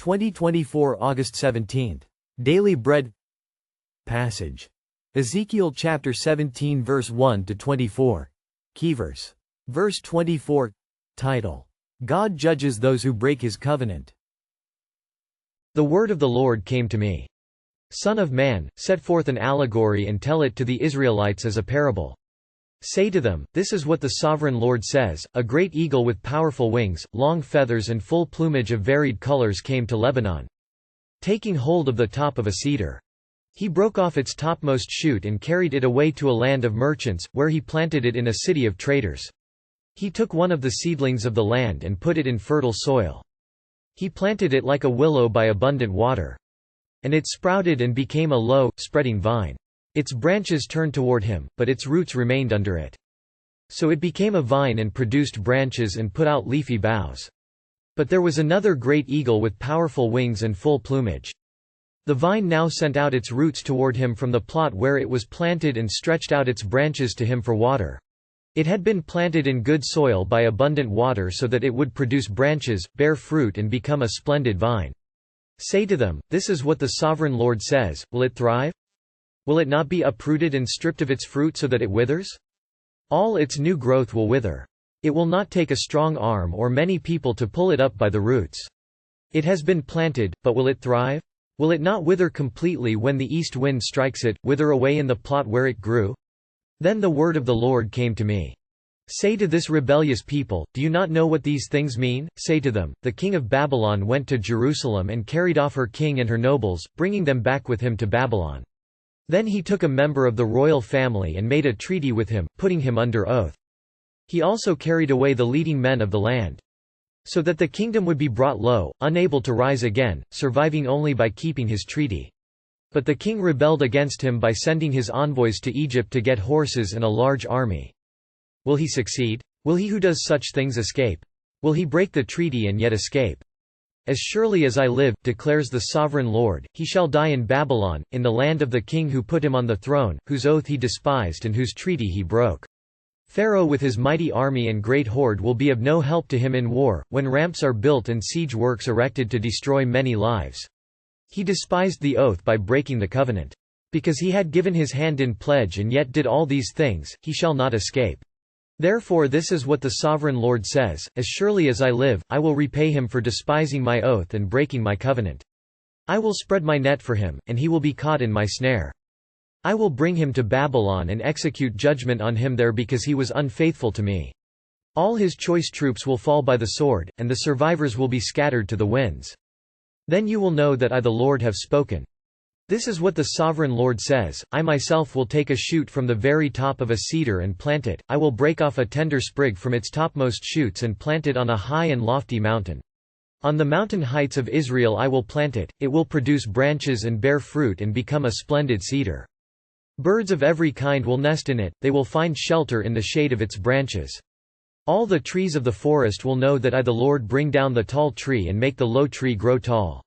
2024 August 17. Daily Bread Passage. Ezekiel chapter 17 verse 1 to 24. Keyverse. Verse 24. Title. God judges those who break his covenant. The word of the Lord came to me. Son of man, set forth an allegory and tell it to the Israelites as a parable. Say to them, this is what the sovereign Lord says, a great eagle with powerful wings, long feathers and full plumage of varied colors came to Lebanon. Taking hold of the top of a cedar. He broke off its topmost shoot and carried it away to a land of merchants, where he planted it in a city of traders. He took one of the seedlings of the land and put it in fertile soil. He planted it like a willow by abundant water. And it sprouted and became a low, spreading vine. Its branches turned toward him, but its roots remained under it. So it became a vine and produced branches and put out leafy boughs. But there was another great eagle with powerful wings and full plumage. The vine now sent out its roots toward him from the plot where it was planted and stretched out its branches to him for water. It had been planted in good soil by abundant water so that it would produce branches, bear fruit and become a splendid vine. Say to them, this is what the sovereign Lord says, will it thrive? Will it not be uprooted and stripped of its fruit so that it withers? All its new growth will wither. It will not take a strong arm or many people to pull it up by the roots. It has been planted, but will it thrive? Will it not wither completely when the east wind strikes it, wither away in the plot where it grew? Then the word of the Lord came to me. Say to this rebellious people, do you not know what these things mean? Say to them, the king of Babylon went to Jerusalem and carried off her king and her nobles, bringing them back with him to Babylon. Then he took a member of the royal family and made a treaty with him, putting him under oath. He also carried away the leading men of the land. So that the kingdom would be brought low, unable to rise again, surviving only by keeping his treaty. But the king rebelled against him by sending his envoys to Egypt to get horses and a large army. Will he succeed? Will he who does such things escape? Will he break the treaty and yet escape? As surely as I live, declares the sovereign Lord, he shall die in Babylon, in the land of the king who put him on the throne, whose oath he despised and whose treaty he broke. Pharaoh with his mighty army and great horde will be of no help to him in war, when ramps are built and siege works erected to destroy many lives. He despised the oath by breaking the covenant. Because he had given his hand in pledge and yet did all these things, he shall not escape. Therefore this is what the sovereign Lord says, as surely as I live, I will repay him for despising my oath and breaking my covenant. I will spread my net for him, and he will be caught in my snare. I will bring him to Babylon and execute judgment on him there because he was unfaithful to me. All his choice troops will fall by the sword, and the survivors will be scattered to the winds. Then you will know that I the Lord have spoken. This is what the sovereign Lord says, I myself will take a shoot from the very top of a cedar and plant it, I will break off a tender sprig from its topmost shoots and plant it on a high and lofty mountain. On the mountain heights of Israel I will plant it, it will produce branches and bear fruit and become a splendid cedar. Birds of every kind will nest in it, they will find shelter in the shade of its branches. All the trees of the forest will know that I the Lord bring down the tall tree and make the low tree grow tall.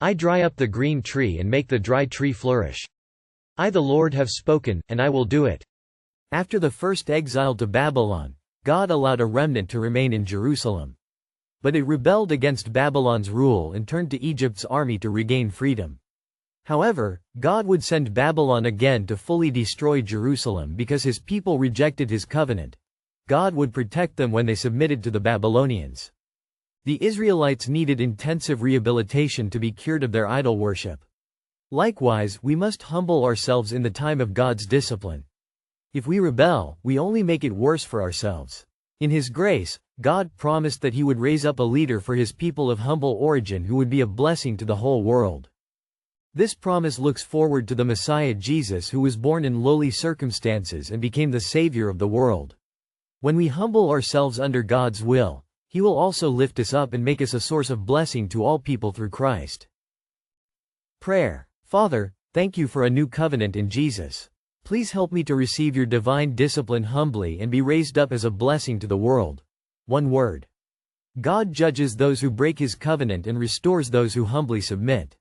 I dry up the green tree and make the dry tree flourish. I the Lord have spoken, and I will do it. After the first exile to Babylon, God allowed a remnant to remain in Jerusalem. But it rebelled against Babylon's rule and turned to Egypt's army to regain freedom. However, God would send Babylon again to fully destroy Jerusalem because his people rejected his covenant. God would protect them when they submitted to the Babylonians. The Israelites needed intensive rehabilitation to be cured of their idol worship. Likewise, we must humble ourselves in the time of God's discipline. If we rebel, we only make it worse for ourselves. In his grace, God promised that he would raise up a leader for his people of humble origin who would be a blessing to the whole world. This promise looks forward to the Messiah Jesus, who was born in lowly circumstances and became the Savior of the world. When we humble ourselves under God's will, he will also lift us up and make us a source of blessing to all people through Christ. Prayer. Father, thank you for a new covenant in Jesus. Please help me to receive your divine discipline humbly and be raised up as a blessing to the world. One word. God judges those who break his covenant and restores those who humbly submit.